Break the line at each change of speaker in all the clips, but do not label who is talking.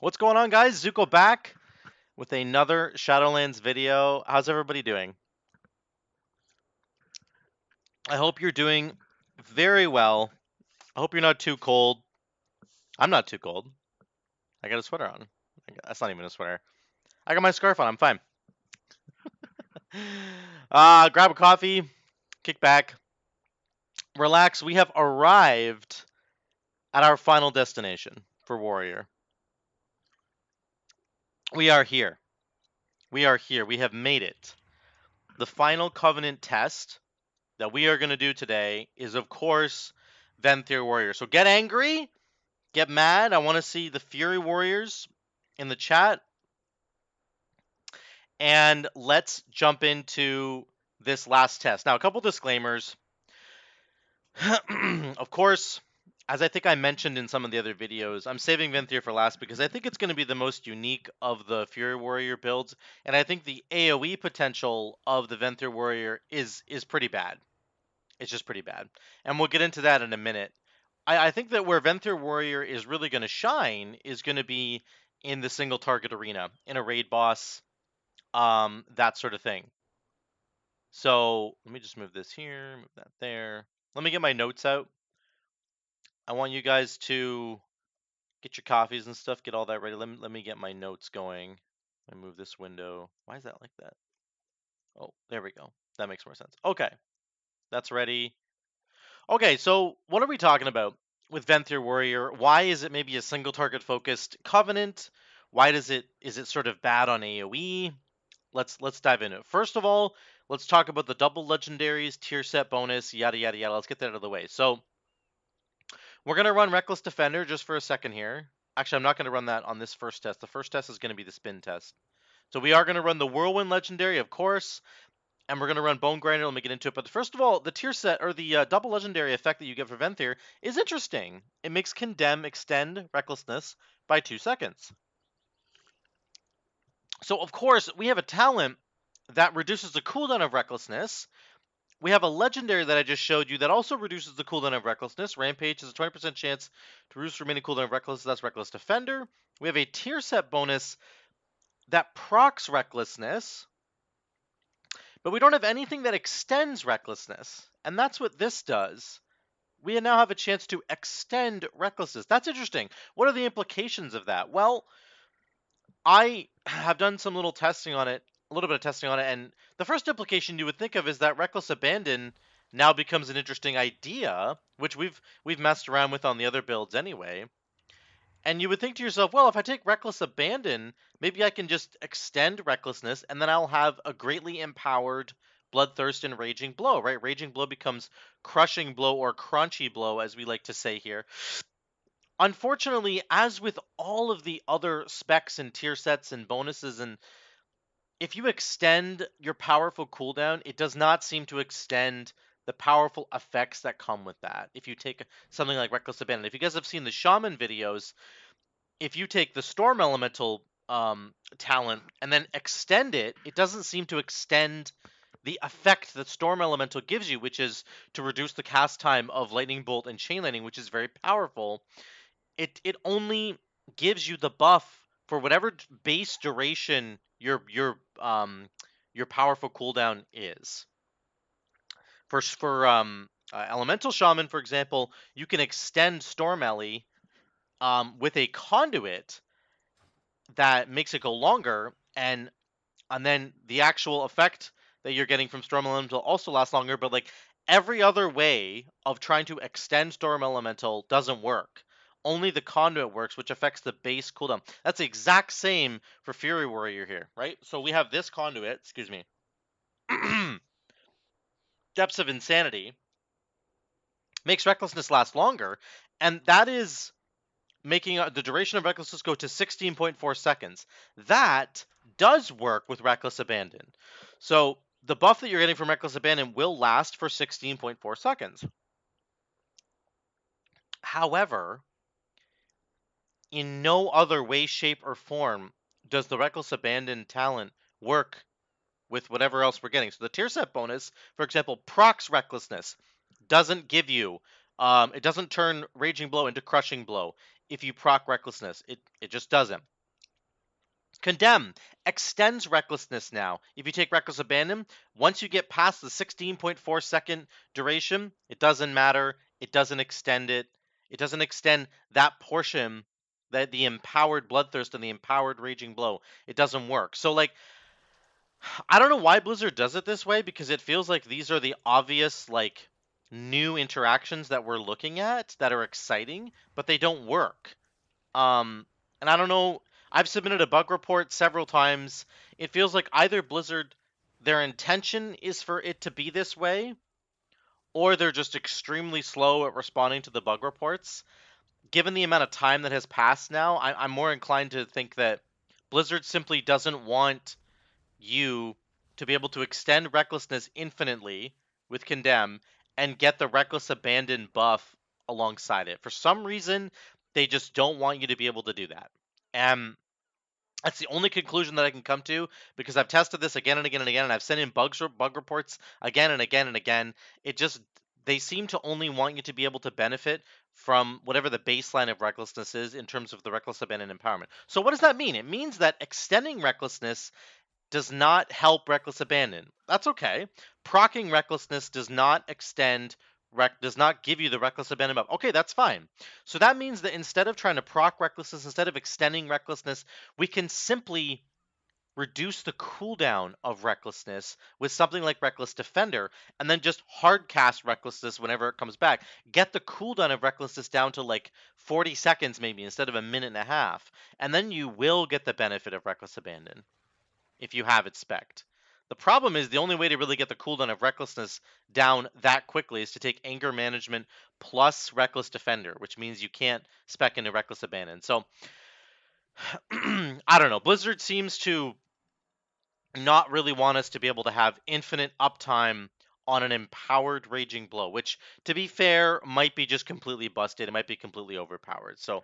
What's going on, guys? Zuko back with another Shadowlands video. How's everybody doing? I hope you're doing very well. I hope you're not too cold. I'm not too cold. I got a sweater on. That's not even a sweater. I got my scarf on. I'm fine. Grab a coffee, kick back, relax. We have arrived at our final destination for Warrior. We are here. We are here. We have made it. The final Covenant test that we are going to do today is, of course, Venthyr Warrior. So get angry, get mad. I want to see the Fury Warriors in the chat. And let's jump into this last test. Now, a couple disclaimers. Of course, as I think I mentioned in some of the other videos, I'm saving Venthyr for last because I think it's going to be the most unique of the Fury Warrior builds. And I think the AOE potential of the Venthyr Warrior is pretty bad. It's just pretty bad. And we'll get into that in a minute. I think that where Venthyr Warrior is really going to shine is going to be in the single target arena, in a raid boss, that sort of thing. So let me just move this here, move that there. Let me get my notes out. I want you guys to get your coffees and stuff, get all that ready. Let me get my notes going. I move this window. Why is that like that? Oh, there we go. That makes more sense. Okay, that's ready. Okay, so what are we talking about with Venthyr Warrior? Why is it maybe a single target focused Covenant? Why is it sort of bad on AOE? Let's dive into it. First of all, let's talk about the double legendaries, tier set bonus, yada yada yada. Let's get that out of the way. So we're gonna run Reckless Defender just for a second here. Actually, I'm not gonna run that on this first test. The first test is gonna be the spin test. So we are gonna run the Whirlwind Legendary, of course. And we're going to run Bonegrinder. Let me get into it. But first of all, the tier set, or the double legendary effect that you get for Venthyr is interesting. It makes Condemn extend Recklessness by 2 seconds. So, of course, we have a talent that reduces the cooldown of Recklessness. We have a legendary that I just showed you that also reduces the cooldown of Recklessness. Rampage has a 20% chance to reduce remaining cooldown of Recklessness. That's Reckless Defender. We have a tier set bonus that procs Recklessness. But we don't have anything that extends Recklessness, and that's what this does. We now have a chance to extend Recklessness. That's interesting. What are the implications of that? Well, I have done some little testing on it, a little bit of testing on it, and the first implication you would think of is that Reckless Abandon now becomes an interesting idea, which we've messed around with on the other builds anyway. And you would think to yourself, well, if I take Reckless Abandon, maybe I can just extend Recklessness, and then I'll have a greatly empowered Bloodthirst and Raging Blow, right? Raging Blow becomes Crushing Blow or Crunchy Blow, as we like to say here. Unfortunately, as with all of the other specs and tier sets and bonuses, and if you extend your powerful cooldown, it does not seem to extend the powerful effects that come with that. If you take something like Reckless Abandon, if you guys have seen the Shaman videos, if you take the Storm Elemental talent and then extend it, it doesn't seem to extend the effect that Storm Elemental gives you, which is to reduce the cast time of Lightning Bolt and Chain Lightning, which is very powerful. It only gives you the buff for whatever base duration your powerful cooldown is. For Elemental Shaman, for example, you can extend Storm Ellie with a conduit that makes it go longer, and then the actual effect that you're getting from Storm Elemental also lasts longer, but like every other way of trying to extend Storm Elemental doesn't work. Only the conduit works, which affects the base cooldown. That's the exact same for Fury Warrior here, right? So we have this conduit, excuse me, Depths of Insanity, makes Recklessness last longer, and that is making the duration of Recklessness go to 16.4 seconds. That does work with Reckless Abandon. So the buff that you're getting from Reckless Abandon will last for 16.4 seconds. However, in no other way, shape, or form does the Reckless Abandon talent work with whatever else we're getting. So the tier set bonus, for example, procs Recklessness, doesn't give you, it doesn't turn Raging Blow into Crushing Blow if you proc Recklessness. It just doesn't. Condemn extends Recklessness now. If you take Reckless Abandon, once you get past the 16.4 second duration, it doesn't matter. It doesn't extend it. It doesn't extend that portion, that the empowered Bloodthirst and the empowered Raging Blow. It doesn't work. So, like, I don't know why Blizzard does it this way, because it feels like these are the obvious, like, new interactions that we're looking at that are exciting, but they don't work. And I don't know. I've submitted a bug report several times. It feels like either Blizzard, their intention is for it to be this way, or they're just extremely slow at responding to the bug reports. Given the amount of time that has passed now, I'm more inclined to think that Blizzard simply doesn't want you to be able to extend Recklessness infinitely with Condemn and get the Reckless Abandon buff alongside it. For some reason, they just don't want you to be able to do that. And that's the only conclusion that I can come to, because I've tested this again and again and again, and I've sent in bug reports again and again and again. It just, they seem to only want you to be able to benefit from whatever the baseline of Recklessness is in terms of the Reckless Abandon empowerment. So what does that mean? It means that extending Recklessness does not help Reckless Abandon. That's okay. Proccing Recklessness does not extend, does not give you the Reckless Abandon buff. Okay, that's fine. So that means that instead of trying to proc Recklessness, instead of extending Recklessness, we can simply reduce the cooldown of Recklessness with something like Reckless Defender, and then just hard cast Recklessness whenever it comes back. Get the cooldown of Recklessness down to like 40 seconds maybe instead of a minute and a half, and then you will get the benefit of Reckless Abandon if you have it spec'd. The problem is the only way to really get the cooldown of Recklessness down that quickly is to take Anger Management plus Reckless Defender, which means you can't spec into Reckless Abandon. So, I don't know. Blizzard seems to not really want us to be able to have infinite uptime on an empowered Raging Blow, which, to be fair, might be just completely busted. It might be completely overpowered. So,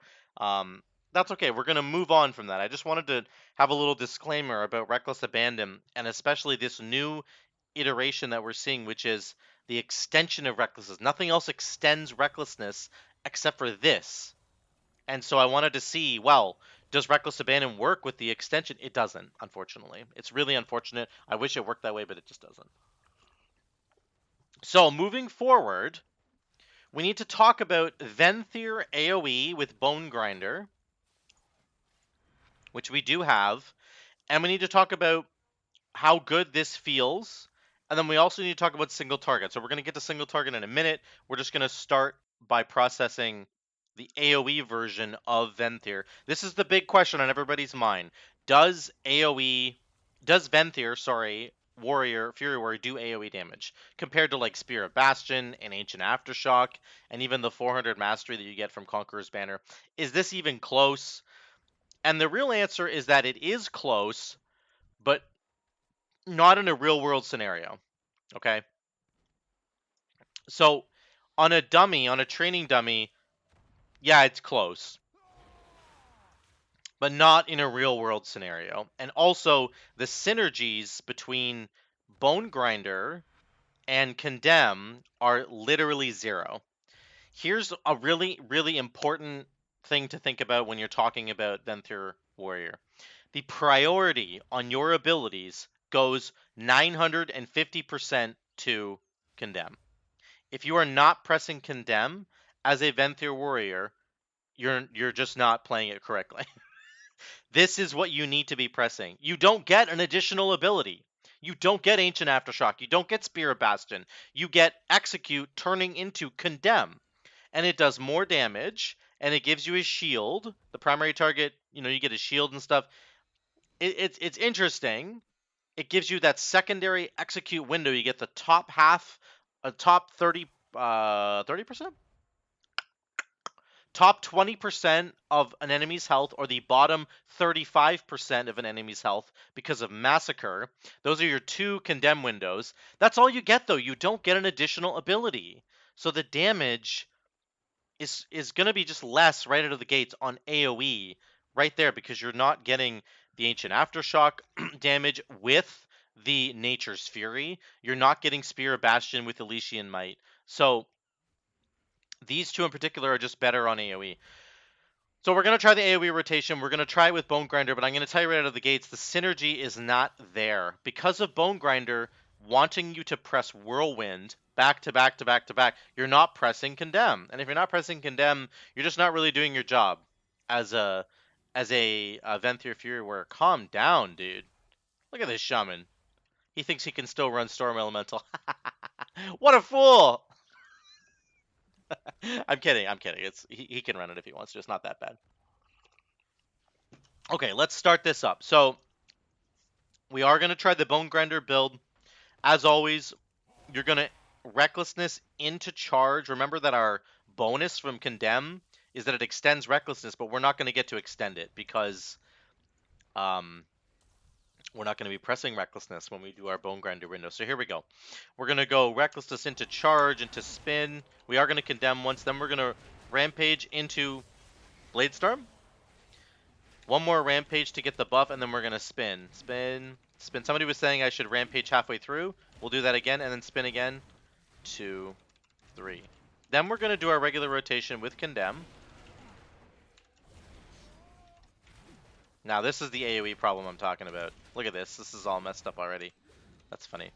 that's okay. We're going to move on from that. I just wanted to have a little disclaimer about Reckless Abandon, and especially this new iteration that we're seeing, which is the extension of Recklessness. Nothing else extends Recklessness except for this. And so I wanted to see, well, does Reckless Abandon work with the extension? It doesn't, unfortunately. It's really unfortunate. I wish it worked that way, but it just doesn't. So moving forward, we need to talk about Venthyr AOE with Bonegrinder, which we do have. And we need to talk about how good this feels. And then we also need to talk about single target. So we're going to get to single target in a minute. We're just going to start by processing the AOE version of Venthyr. This is the big question on everybody's mind. Does Venthyr, Fury Warrior, do AOE damage compared to like Spear of Bastion and Ancient Aftershock and even the 400 mastery that you get from Conqueror's Banner? Is this even close? And the real answer is that it is close, but not in a real world scenario. Okay. So on a training dummy, yeah, it's close, but not in a real world scenario. And also the synergies between Bonegrinder and Condemn are literally zero. Here's a really, really important thing to think about when you're talking about Venthyr Warrior. The priority on your abilities goes 950% to Condemn. If you are not pressing Condemn as a Venthyr Warrior, you're just not playing it correctly. This is what you need to be pressing. You don't get an additional ability. You don't get Ancient Aftershock. You don't get Spear of Bastion. You get Execute turning into Condemn. And it does more damage, and it gives you a shield. The primary target, you get a shield and stuff. It's interesting. It gives you that secondary execute window. You get the top half, a top 30%? Top 20% of an enemy's health, or the bottom 35% of an enemy's health because of Massacre. Those are your two Condemn windows. That's all you get, though. You don't get an additional ability. So the damage is going to be just less right out of the gates on AoE right there, because you're not getting the Ancient Aftershock damage with the Nature's Fury. You're not getting Spear of Bastion with Elysian Might. So these two in particular are just better on AoE. So we're going to try the AoE rotation. We're going to try it with Bonegrinder, but I'm going to tell you right out of the gates, the synergy is not there. Because of Bonegrinder wanting you to press Whirlwind back to back to back to back, you're not pressing Condemn. And if you're not pressing Condemn, you're just not really doing your job as a Venthyr Fury Warrior. Calm down, dude. Look at this shaman. He thinks he can still run Storm Elemental. What a fool! I'm kidding. I'm kidding. He can run it if he wants to. It's not that bad. Okay, let's start this up. So we are going to try the Bonegrinder build. As always, you're going to Recklessness into charge. Remember that our bonus from Condemn is that it extends Recklessness, but we're not going to get to extend it because we're not going to be pressing Recklessness when we do our Bonegrinder window. So here we go. We're going to go Recklessness into charge, into spin. We are going to Condemn once. Then we're going to Rampage into Bladestorm. One more Rampage to get the buff, and then we're going to spin. Spin. Spin. Somebody was saying I should Rampage halfway through. We'll do that again, and then spin again. 2, 3. Then we're going to do our regular rotation with Condemn. Now, this is the AoE problem I'm talking about. Look at this. This is all messed up already. That's funny.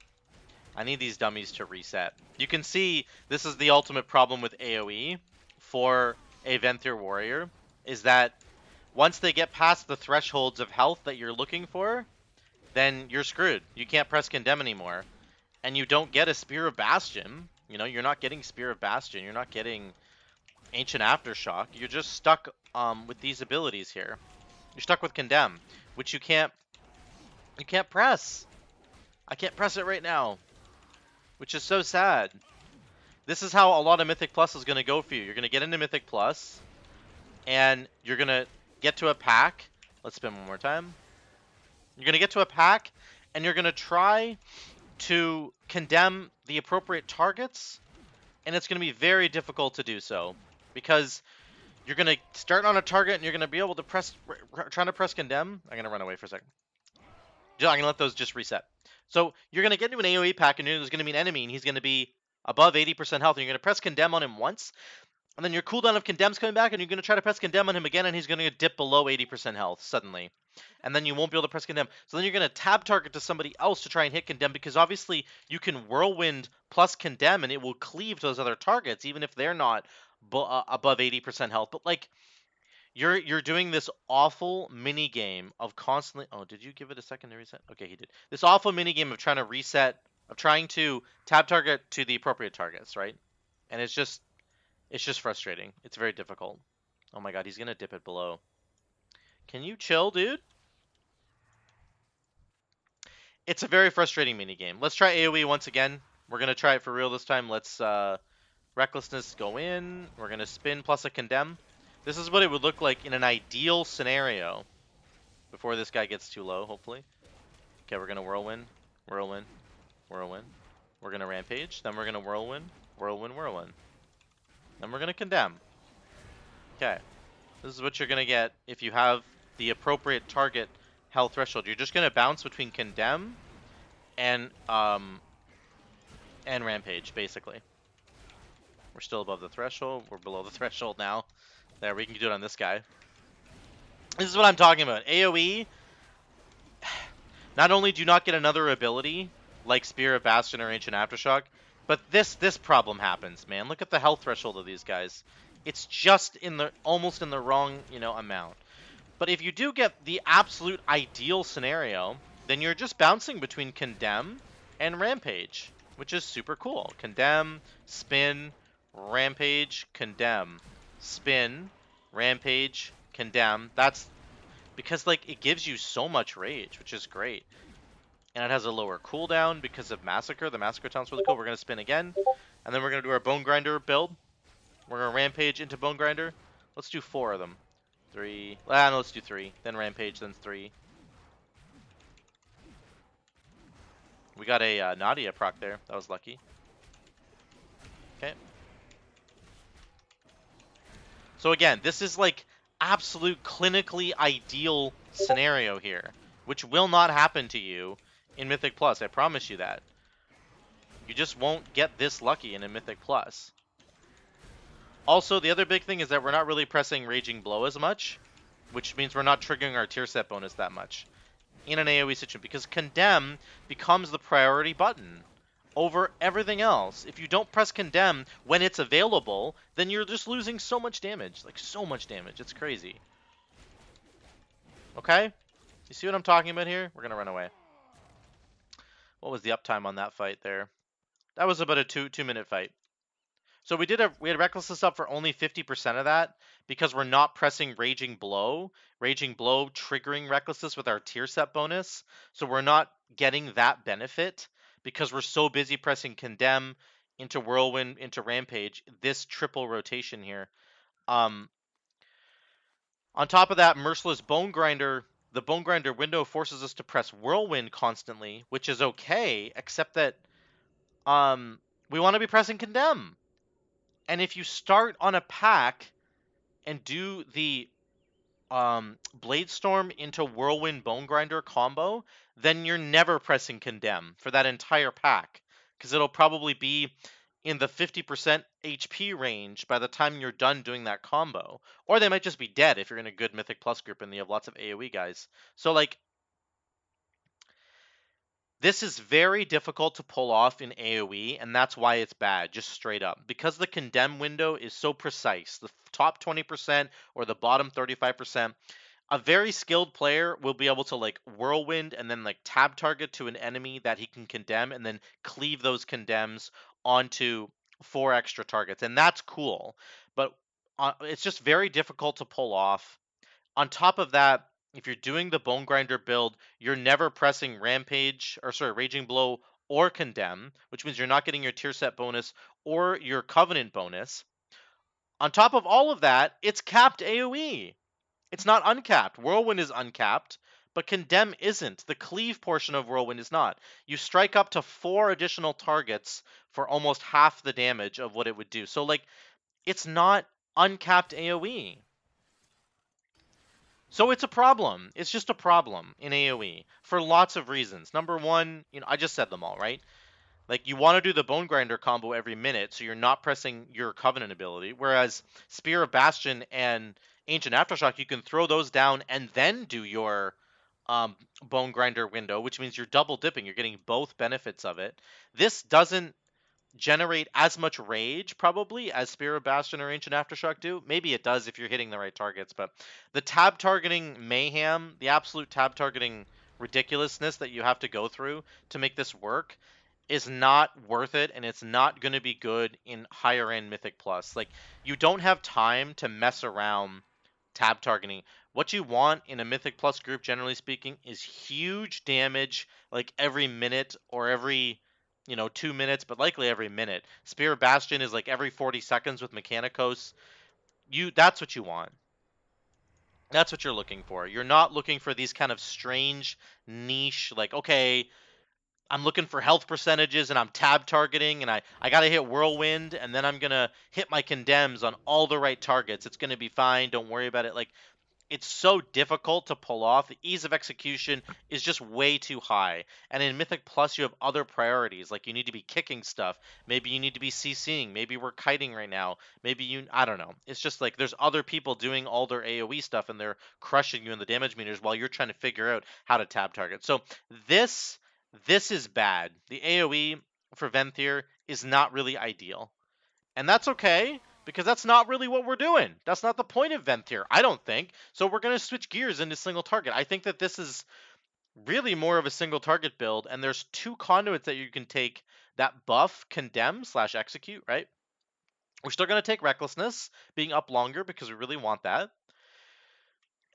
I need these dummies to reset. You can see this is the ultimate problem with AoE for a Venthyr Warrior, is that once they get past the thresholds of health that you're looking for, then you're screwed. You can't press Condemn anymore. And you don't get a Spear of Bastion. You know, you're not getting Spear of Bastion. You're not getting Ancient Aftershock. You're just stuck with these abilities here. You're stuck with Condemn, which you can't press. I can't press it right now, which is so sad. This is how a lot of Mythic Plus is going to go for you. You're going to get into Mythic Plus, and you're going to get to a pack. Let's spin one more time. You're going to get to a pack, and you're going to try to Condemn the appropriate targets, and it's going to be very difficult to do so, because you're going to start on a target, and you're going to be able to trying to press Condemn. I'm going to run away for a second. I'm going to let those just reset. So you're going to get into an AoE pack, and there's going to be an enemy, and he's going to be above 80% health, and you're going to press Condemn on him once, and then your cooldown of Condemn's coming back, and you're going to try to press Condemn on him again, and he's going to dip below 80% health suddenly. And then you won't be able to press Condemn. So then you're going to tab target to somebody else to try and hit Condemn, because obviously you can Whirlwind plus Condemn, and it will cleave to those other targets, even if they're not above 80% health. But, like, you're doing this awful mini game of constantly... Oh, did you give it a second to reset? Okay, he did. This awful mini game of trying to reset, of trying to tab target to the appropriate targets, right? And it's just frustrating. It's very difficult. Oh my god, he's going to dip it below. Can you chill, dude? It's a very frustrating minigame. Let's try AoE once again. We're going to try it for real this time. Let's Recklessness go in. We're going to spin plus a Condemn. This is what it would look like in an ideal scenario. Before this guy gets too low, hopefully. Okay, we're going to Whirlwind. Whirlwind. Whirlwind. We're going to Rampage. Then we're going to Whirlwind. Whirlwind, Whirlwind. Then we're going to Condemn. Okay. This is what you're going to get if you have the appropriate target health threshold. You're just going to bounce between Condemn and Rampage, basically. We're still above the threshold. We're below the threshold now. There, we can do it on this guy. This is what I'm talking about. AoE, not only do you not get another ability, like Spear of Bastion or Ancient Aftershock, but this problem happens, man. Look at the health threshold of these guys. It's just almost in the wrong, amount. But if you do get the absolute ideal scenario, then you're just bouncing between Condemn and Rampage, which is super cool. Condemn, spin, Rampage, Condemn, spin, Rampage, Condemn. That's because, like, it gives you so much rage, which is great. And it has a lower cooldown because of Massacre. The Massacre sounds really cool. We're going to spin again. And then we're going to do our Bonegrinder build. We're going to Rampage into Bonegrinder. Let's do 4 of them. 3. No, let's do 3. Then Rampage, then 3. We got a Nadia proc there. That was lucky. Okay. So again, this is like absolute clinically ideal scenario here, which will not happen to you in Mythic Plus. I promise you that. You just won't get this lucky in a Mythic Plus. Also, the other big thing is that we're not really pressing Raging Blow as much, which means we're not triggering our tier set bonus that much in an AoE situation, because Condemn becomes the priority button over everything else. If you don't press Condemn when it's available, then you're just losing so much damage. Like, so much damage. It's crazy. Okay? You see what I'm talking about here? We're gonna run away. What was the uptime on that fight there? That was about a two-minute fight. So we had Recklessness up for only 50% of that because we're not pressing Raging Blow. Raging Blow triggering Recklessness with our tier set bonus. So we're not getting that benefit because we're so busy pressing Condemn into Whirlwind, into Rampage, this triple rotation here. On top of that, Merciless Bonegrinder, the Bonegrinder window forces us to press Whirlwind constantly, which is okay, except that we want to be pressing Condemn. And if you start on a pack and do the Blade Storm into Whirlwind Bonegrinder combo, then you're never pressing Condemn for that entire pack, because it'll probably be in the 50% HP range by the time you're done doing that combo. Or they might just be dead if you're in a good Mythic Plus group and you have lots of AoE guys. So, like, this is very difficult to pull off in AoE, and that's why it's bad, just straight up. Because the Condemn window is so precise, the top 20% or the bottom 35%, a very skilled player will be able to, like, Whirlwind and then, like, tab target to an enemy that he can Condemn and then cleave those Condemns onto 4 extra targets. And that's cool, but it's just very difficult to pull off. On top of that, if you're doing the Bonegrinder build, you're never pressing Raging Blow or Condemn, which means you're not getting your tier set bonus or your Covenant bonus. On top of all of that, it's capped AoE. It's not uncapped. Whirlwind is uncapped, but Condemn isn't. The cleave portion of Whirlwind is not. You strike up to 4 additional targets for almost half the damage of what it would do. So, like, it's not uncapped AoE. So it's a problem. It's just a problem in AoE for lots of reasons. Number one, I just said them all, right? Like, you want to do the Bone Grinder combo every minute, so you're not pressing your Covenant ability. Whereas Spear of Bastion and Ancient Aftershock, you can throw those down and then do your Bone Grinder window, which means you're double dipping. You're getting both benefits of it. This doesn't generate as much rage probably as Spear of Bastion or Ancient Aftershock do. Maybe it does if you're hitting the right targets, but the tab targeting mayhem, the absolute tab targeting ridiculousness that you have to go through to make this work is not worth it, and it's not going to be good in higher end Mythic Plus. Like, you don't have time to mess around tab targeting. What you want in a Mythic Plus group, generally speaking, is huge damage, like every minute or every 2 minutes, but likely every minute. Spear Bastion is like every 40 seconds with Mechanicos. That's what you want. That's what you're looking for. You're not looking for these kind of strange niche, like, okay, I'm looking for health percentages and I'm tab targeting and I gotta hit Whirlwind and then I'm gonna hit my Condemns on all the right targets. It's gonna be fine. Don't worry about it. Like, it's so difficult to pull off. The ease of execution is just way too high. And in Mythic Plus, you have other priorities. Like, you need to be kicking stuff. Maybe you need to be CCing. Maybe we're kiting right now. I don't know. It's just like there's other people doing all their AoE stuff and they're crushing you in the damage meters while you're trying to figure out how to tab target. So this is bad. The AoE for Venthyr is not really ideal. And that's okay, because that's not really what we're doing. That's not the point of Venthyr, I don't think. So we're going to switch gears into single target. I think that this is really more of a single target build, and there's 2 conduits that you can take that buff Condemn / execute, right? We're still going to take Recklessness, being up longer, because we really want that.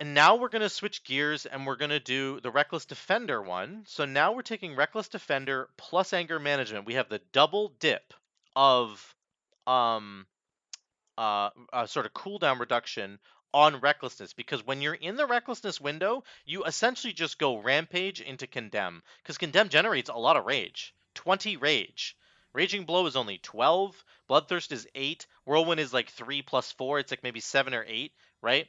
And now we're going to switch gears, and we're going to do the Reckless Defender one. So now we're taking Reckless Defender plus Anger Management. We have the double dip of sort of cooldown reduction on Recklessness, because when you're in the Recklessness window, you essentially just go Rampage into Condemn, because Condemn generates a lot of rage. 20 rage. Raging Blow is only 12. Bloodthirst is 8. Whirlwind is like 3 plus 4. It's like maybe 7 or 8, right?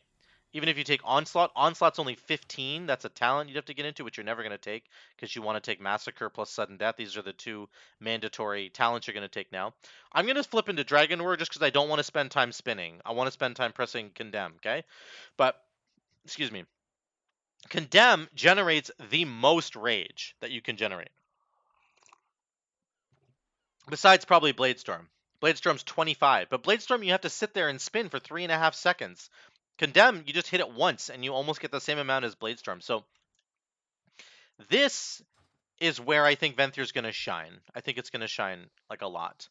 Even if you take Onslaught, Onslaught's only 15. That's a talent you'd have to get into, which you're never going to take because you want to take Massacre plus Sudden Death. These are the two mandatory talents you're going to take now. I'm going to flip into Dragon Roar just because I don't want to spend time spinning. I want to spend time pressing Condemn, okay? But, excuse me. Condemn generates the most rage that you can generate. Besides probably Bladestorm. Bladestorm's 25, but Bladestorm you have to sit there and spin for 3.5 seconds. Condemn, you just hit it once and you almost get the same amount as Bladestorm. So this is where I think Venthyr's going to shine. I think it's going to shine like a lot.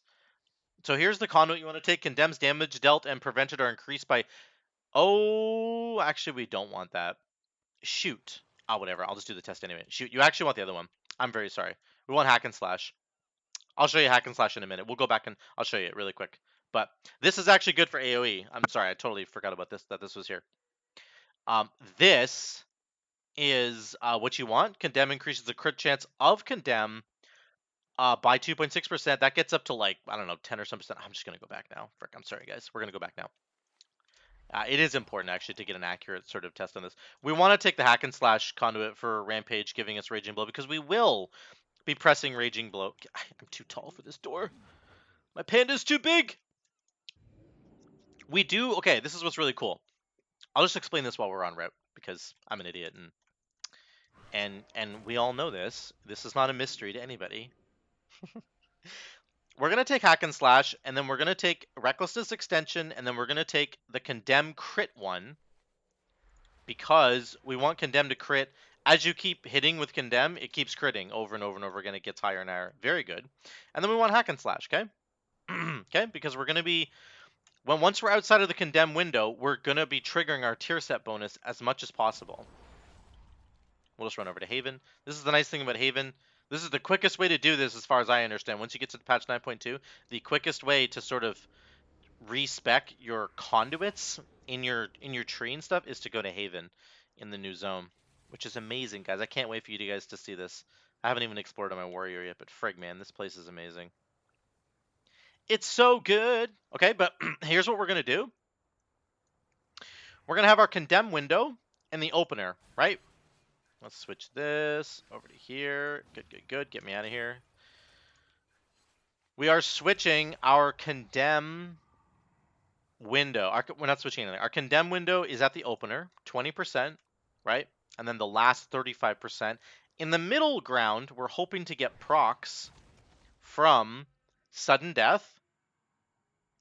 So here's the conduit you want to take. Condemns damage dealt and prevented are increased by... Oh, actually we don't want that. Shoot. Oh, whatever. I'll just do the test anyway. Shoot, you actually want the other one. I'm very sorry. We want Hack and Slash. I'll show you Hack and Slash in a minute. We'll go back and I'll show you it really quick. But this is actually good for AOE. I'm sorry, I totally forgot about this, that this was here. This is what you want. Condemn increases the crit chance of Condemn by 2.6%. That gets up to like, I don't know, 10 or some percent. I'm just going to go back now. Frick, I'm sorry, guys. We're going to go back now. It is important, actually, to get an accurate sort of test on this. We want to take the Hack and Slash conduit for Rampage, giving us Raging Blow, because we will be pressing Raging Blow. I'm too tall for this door. My panda's too big. We do... Okay, this is what's really cool. I'll just explain this while we're on route, because I'm an idiot, and we all know this. This is not a mystery to anybody. We're going to take Hack and Slash, and then we're going to take Recklessness Extension, and then we're going to take the Condemn crit one, because we want Condemn to crit. As you keep hitting with Condemn, it keeps critting over and over and over again. It gets higher and higher. Very good. And then we want Hack and Slash, okay? Okay, because we're going to be... Once we're outside of the Condemn window, we're going to be triggering our tier set bonus as much as possible. We'll just run over to Haven. This is the nice thing about Haven. This is the quickest way to do this as far as I understand. Once you get to patch 9.2, the quickest way to sort of respec your conduits in your tree and stuff is to go to Haven in the new zone, which is amazing, guys. I can't wait for you guys to see this. I haven't even explored on my warrior yet, but frig, man, this place is amazing. It's so good. Okay, but here's what we're going to do. We're going to have our Condemn window in the opener, right? Let's switch this over to here. Good, good, good. Get me out of here. We are switching our Condemn window. We're not switching anything. Our Condemn window is at the opener, 20%, right? And then the last 35%. In the middle ground, we're hoping to get procs from Sudden Death.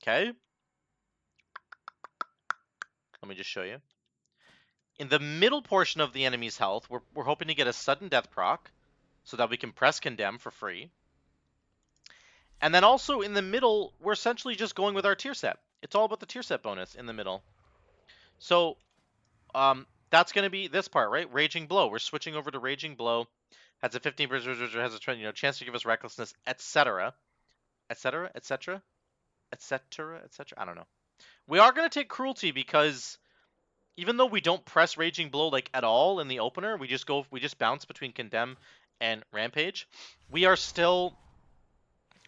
Okay. Let me just show you. In the middle portion of the enemy's health, we're hoping to get a Sudden Death proc so that we can press Condemn for free. And then also in the middle, we're essentially just going with our tier set. It's all about the tier set bonus in the middle. So that's going to be this part, right? Raging Blow. We're switching over to Raging Blow. Has a 15% has a chance to give us Recklessness, etc. Etc. Etc. Etc. Etc. I don't know. We are going to take Cruelty because even though we don't press Raging Blow like at all in the opener, we just bounce between Condemn and Rampage. We are still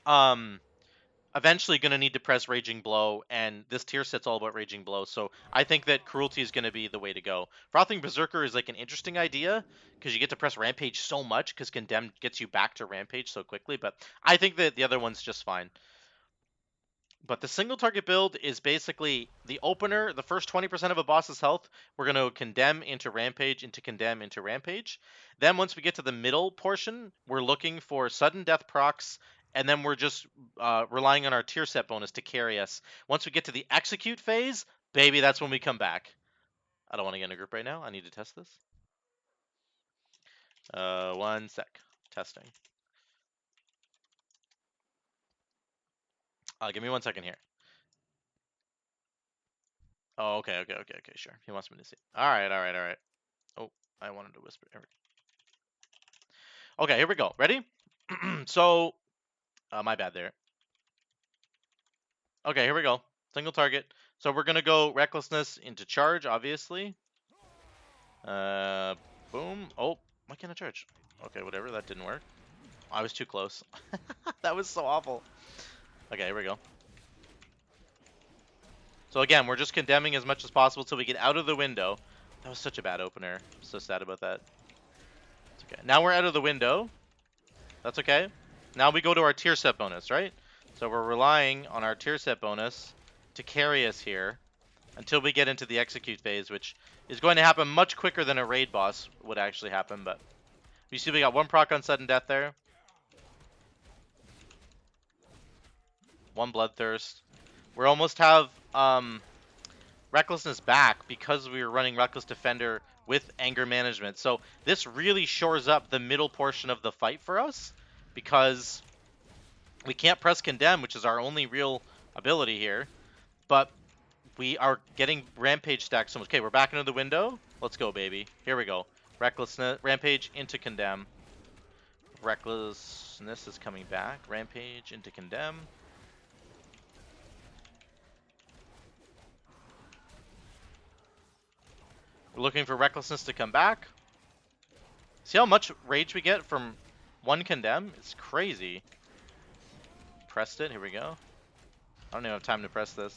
eventually going to need to press Raging Blow, and this tier set's all about Raging Blow, so I think that Cruelty is going to be the way to go. Frothing Berserker is like an interesting idea, because you get to press Rampage so much, because Condemn gets you back to Rampage so quickly, but I think that the other one's just fine. But the single target build is basically the opener, the first 20% of a boss's health, we're going to Condemn into Rampage, into Condemn, into Rampage. Then once we get to the middle portion, we're looking for Sudden Death procs, and then we're just relying on our tier set bonus to carry us. Once we get to the execute phase, baby, that's when we come back. I don't want to get in a group right now. I need to test this. 1 sec. Testing. Give me 1 second here. Oh, okay, sure. He wants me to see. All right. Oh, I wanted to whisper. Okay, here we go. Ready? So, my bad there. Okay, here we go. Single target. So we're gonna go Recklessness into charge, obviously. Boom. Oh, why can't I charge? Okay, whatever. That didn't work. I was too close. That was so awful. Okay, here we go. So again, we're just condemning as much as possible till we get out of the window. That was such a bad opener. I'm so sad about that. It's okay. Now we're out of the window. That's okay. Now we go to our tier set bonus, right? So we're relying on our tier set bonus to carry us here until we get into the execute phase, which is going to happen much quicker than a raid boss would actually happen. But you see we got 1 proc on sudden death there. 1 bloodthirst. We almost have Recklessness back because we were running Reckless Defender with Anger Management. So this really shores up the middle portion of the fight for us because we can't press Condemn, which is our only real ability here. But we are getting Rampage stacked so much. Okay, we're back into the window. Let's go, baby. Here we go. Recklessness, Rampage into Condemn. Recklessness is coming back. Rampage into Condemn. We're looking for Recklessness to come back. See how much rage we get from 1 Condemn? It's crazy. Pressed it. Here we go. I don't even have time to press this.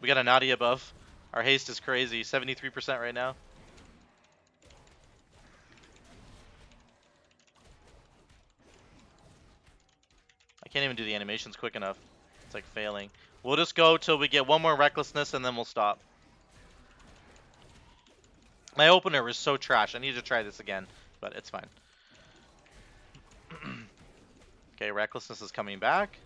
We got a Nadia buff. Our haste is crazy. 73% right now. I can't even do the animations quick enough. It's like failing. We'll just go till we get 1 more Recklessness and then we'll stop. My opener was so trash. I need to try this again, but it's fine. Okay, Recklessness is coming back.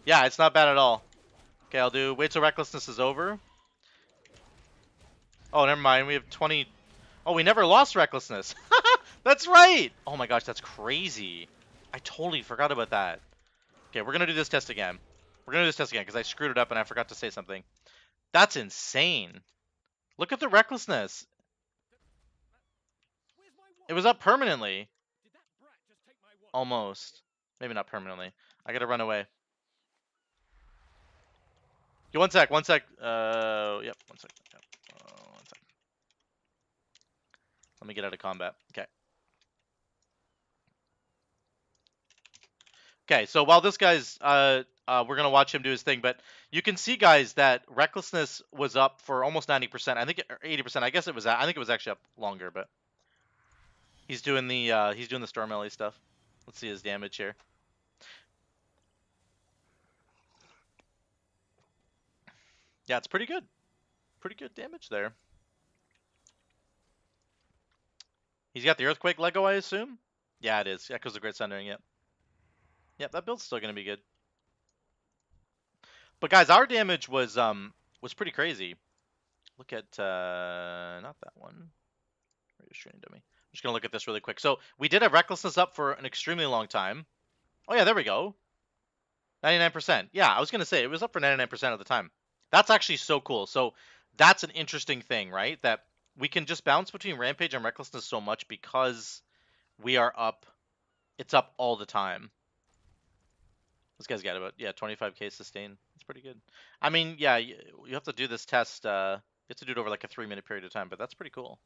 Yeah, it's not bad at all. Okay, I'll do... Wait till Recklessness is over. Oh, never mind. We have 20... Oh, we never lost Recklessness. That's right! Oh my gosh, that's crazy. I totally forgot about that. Okay, we're going to do this test again. We're going to do this test again because I screwed it up and I forgot to say something. That's insane. Look at the Recklessness. It was up permanently. Almost. Maybe not permanently. I gotta run away. Yo, 1 sec, 1 sec. Yep, 1 sec. Yep. 1 sec. Let me get out of combat. Okay. Okay, so while this guy's, we're gonna watch him do his thing, but you can see, guys, that Recklessness was up for almost 90%. I think 80%. I guess it was. I think it was actually up longer, but he's doing the Storm Melee stuff. Let's see his damage here. Yeah, it's pretty good. Pretty good damage there. He's got the Earthquake Lego, I assume? Yeah, it is. Echoes of Great Sundering, yep. Yep, that build's still going to be good. But guys, our damage was pretty crazy. Look at, not that one. Training dummy. I'm just going to look at this really quick. So we did have Recklessness up for an extremely long time. Oh yeah, there we go. 99%. Yeah, I was going to say, it was up for 99% of the time. That's actually so cool. So that's an interesting thing, right? That we can just bounce between Rampage and Recklessness so much because we are up. It's up all the time. This guy's got about, yeah, 25k sustain. It's pretty good. I mean, yeah, you have to do this test. You have to do it over like a 3-minute period of time, but that's pretty cool.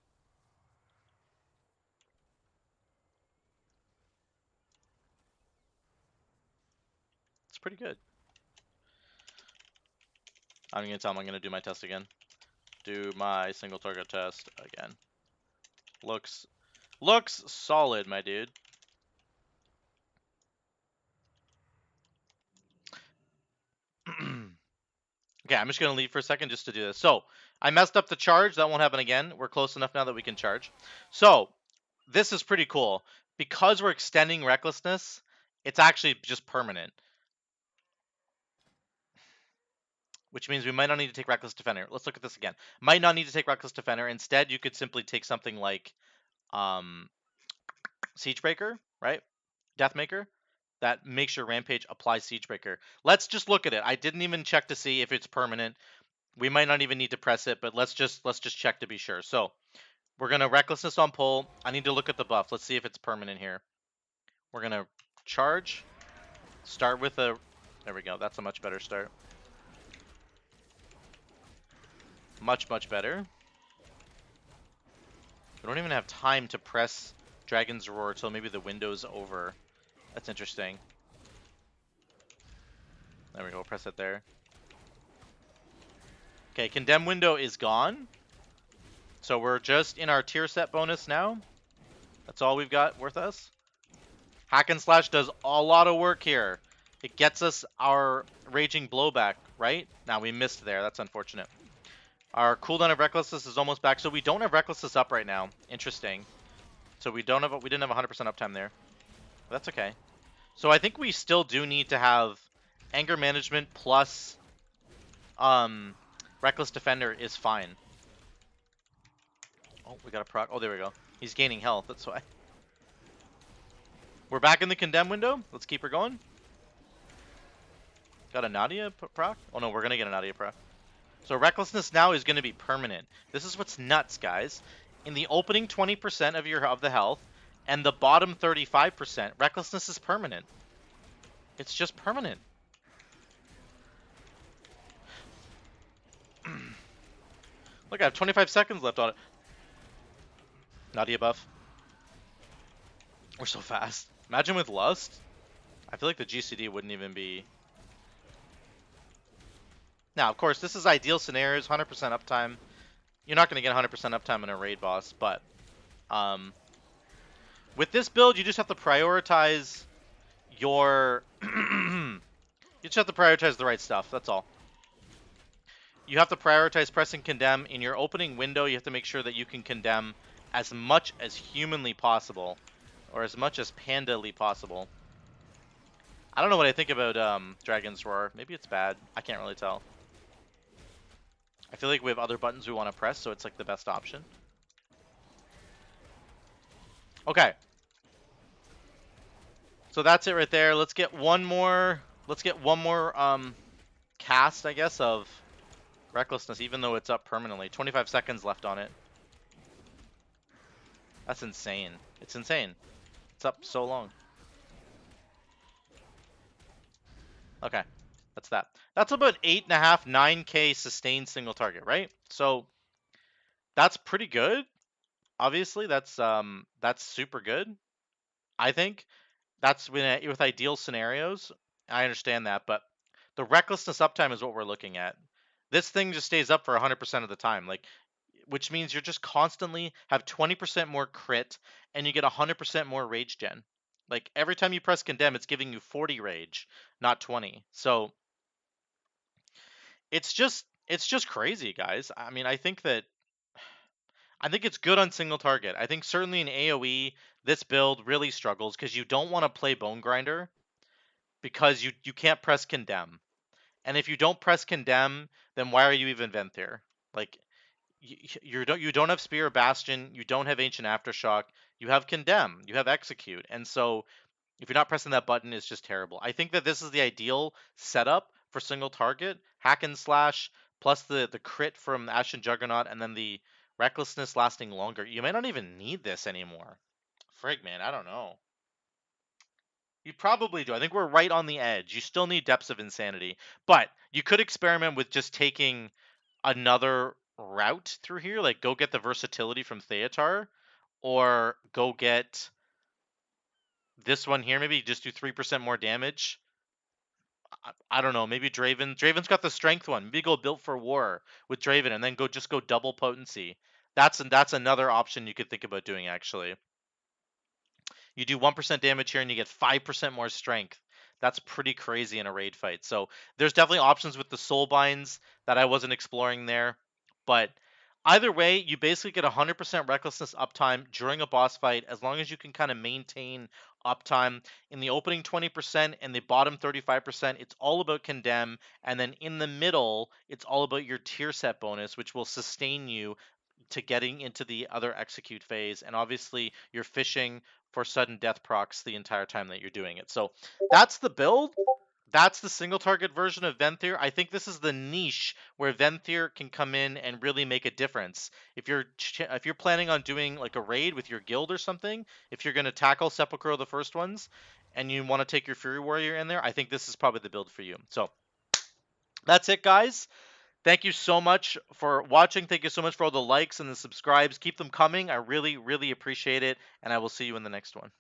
It's pretty good. I'm going to tell him I'm going to do my test again. Do my single target test again. Looks solid, my dude. Okay, I'm just going to leave for a second just to do this. So, I messed up the charge. That won't happen again. We're close enough now that we can charge. So, this is pretty cool. Because we're extending Recklessness, it's actually just permanent. Which means we might not need to take Reckless Defender. Let's look at this again. Might not need to take Reckless Defender. Instead, you could simply take something like Siegebreaker, right? Deathmaker. That makes your Rampage apply Siegebreaker. Let's just look at it. I didn't even check to see if it's permanent. We might not even need to press it, but let's just check to be sure. So we're gonna Recklessness on pull. I need to look at the buff. Let's see if it's permanent here. We're gonna charge. Start with a. There we go. That's a much better start. Much better. We don't even have time to press Dragon's Roar till maybe the window's over. That's interesting. There we go, press it there. Okay, Condemn window is gone. So we're just in our tier set bonus now. That's all we've got worth us. Hack and Slash does a lot of work here. It gets us our Raging Blowback, right? Now we missed there. That's unfortunate. Our cooldown of Recklessness is almost back, so we don't have Recklessness up right now. Interesting. So we didn't have 100% uptime there. But that's okay. So I think we still do need to have Anger Management plus Reckless Defender is fine. Oh, we got a proc. Oh, there we go. He's gaining health. That's why. We're back in the Condemn window. Let's keep her going. Got a Nadia proc? Oh no, we're gonna get a Nadia proc. So Recklessness now is gonna be permanent. This is what's nuts, guys. In the opening 20% of the health and the bottom 35%, Recklessness is permanent. It's just permanent. Look, I have 25 seconds left on it. Nadia buff. We're so fast. Imagine with Lust. I feel like the GCD wouldn't even be... Now, of course, this is ideal scenarios, 100% uptime. You're not going to get 100% uptime in a raid boss, but with this build, you just have to prioritize your... you just have to prioritize the right stuff, that's all. You have to prioritize pressing Condemn. In your opening window, you have to make sure that you can Condemn as much as humanly possible, or as much as pandally possible. I don't know what I think about Dragon's Roar. Maybe it's bad. I can't really tell. I feel like we have other buttons we want to press, so it's like the best option. Okay. So that's it right there. Let's get one more. Let's get one more cast, I guess, of Recklessness, even though it's up permanently. 25 seconds left on it. That's insane. It's insane. It's up so long. Okay. That's that. That's about 8.5, 9k sustained single target, right? So that's pretty good. Obviously, that's super good. I think that's with ideal scenarios. I understand that, but the Recklessness uptime is what we're looking at. This thing just stays up for 100% of the time, like, which means you're just constantly have 20% more crit and you get 100% more rage gen. Like every time you press Condemn, it's giving you 40 rage, not 20. So it's just crazy, guys. I mean, I think it's good on single target. I think certainly in AOE, this build really struggles because you don't want to play Bonegrinder because you can't press Condemn. And if you don't press Condemn, then why are you even Venthyr? Like, you don't have Spear or Bastion, you don't have Ancient Aftershock, you have Condemn, you have Execute. And so if you're not pressing that button, it's just terrible. I think that this is the ideal setup for single target, hack and slash, plus the crit from Ashen Juggernaut, and then the Recklessness lasting longer. You might not even need this anymore. Frig, man, I don't know. You probably do. I think we're right on the edge. You still need Depths of Insanity. But you could experiment with just taking another route through here. Like, go get the versatility from Theatar. Or go get this one here. Maybe just do 3% more damage. I don't know. Maybe Draven. Draven's got the strength one. Maybe go Built for War with Draven. And then just go double potency. That's another option you could think about doing, actually. You do 1% damage here and you get 5% more strength. That's pretty crazy in a raid fight. So there's definitely options with the soul binds that I wasn't exploring there. But either way, you basically get 100% recklessness uptime during a boss fight as long as you can kind of maintain uptime. In the opening 20% and the bottom 35%, it's all about Condemn. And then in the middle, it's all about your tier set bonus, which will sustain you to getting into the other execute phase. And obviously, you're fishing for sudden death procs the entire time that you're doing it. So that's the build. That's the single target version of Venthyr. I think this is the niche where Venthyr can come in and really make a difference. If you're planning on doing like a raid with your guild or something, if you're going to tackle Sepulchre the first ones, and you want to take your Fury Warrior in there, I think this is probably the build for you. So that's it, guys. Thank you so much for watching. Thank you so much for all the likes and the subscribes. Keep them coming. I really, really appreciate it. And I will see you in the next one.